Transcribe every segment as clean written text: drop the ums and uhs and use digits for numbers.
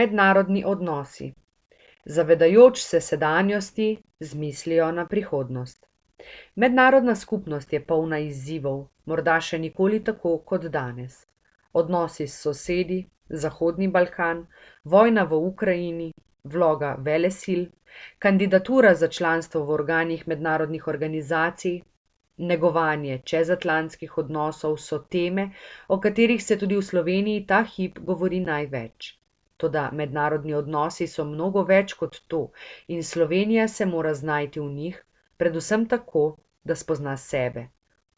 Mednarodni odnosi. Zavedajoč se sedanjosti, z mislijo na prihodnost. Mednarodna skupnost je polna izzivov, morda še nikoli tako kot danes. Odnosi s sosedi, Zahodni Balkan, vojna v Ukrajini, vloga velesil, kandidatura za članstvo v organih mednarodnih organizacij, negovanje čezatlantskih odnosov so teme, o katerih se tudi v Sloveniji ta hip govori največ. Toda mednarodni odnosi so mnogo več kot to in Slovenija se mora znajti v njih, predvsem tako, da spozna sebe,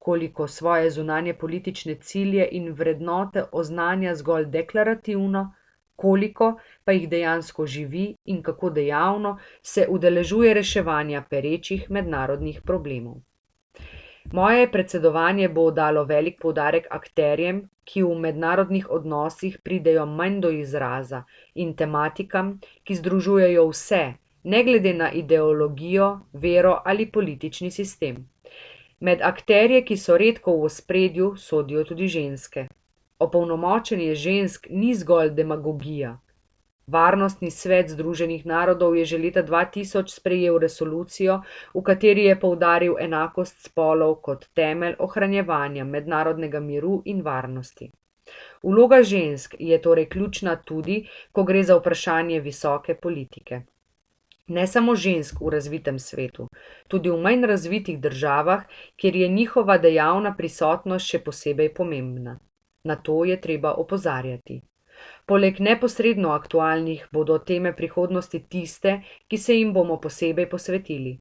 koliko svoje zunanje politične cilje in vrednote oznanja zgolj deklarativno, koliko pa jih dejansko živi in kako dejavno se udeležuje reševanja perečih mednarodnih problemov. Moje predsedovanje bo dalo velik poudarek akterjem, ki v mednarodnih odnosih pridejo manj do izraza, in tematikam, ki združujejo vse, ne glede na ideologijo, vero ali politični sistem. Med akterje, ki so redko v ospredju, sodijo tudi ženske. Opolnomočenje žensk ni zgolj demagogija. Varnostni svet Združenih narodov je že leta 2000 sprejel resolucijo, v kateri je poudaril enakost spolov kot temelj ohranjevanja mednarodnega miru in varnosti. Vloga žensk je torej ključna tudi, ko gre za vprašanje visoke politike. Ne samo žensk v razvitem svetu, tudi v manj razvitih državah, kjer je njihova dejavna prisotnost še posebej pomembna. Na to je treba opozarjati. Poleg neposredno aktualnih bodo teme prihodnosti tiste, ki se jim bomo posebej posvetili.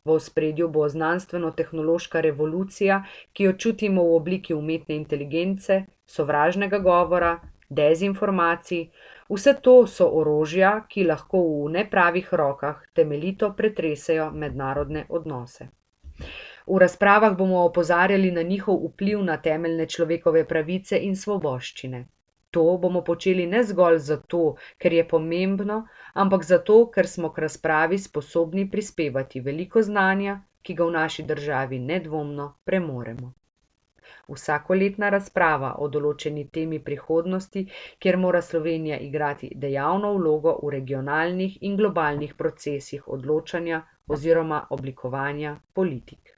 V ospredju bo znanstveno-tehnološka revolucija, ki jo čutimo v obliki umetne inteligence, sovražnega govora, dezinformacij. Vse to so orožja, ki lahko v nepravih rokah temeljito pretresejo mednarodne odnose. V razpravah bomo opozarjali na njihov vpliv na temeljne človekove pravice in svoboščine. To bomo počeli ne zgolj zato, ker je pomembno, ampak zato, ker smo k razpravi sposobni prispevati veliko znanja, ki ga v naši državi nedvomno premoremo. Vsakoletna razprava o določeni temi prihodnosti, kjer mora Slovenija igrati dejavno vlogo v regionalnih in globalnih procesih odločanja oziroma oblikovanja politik.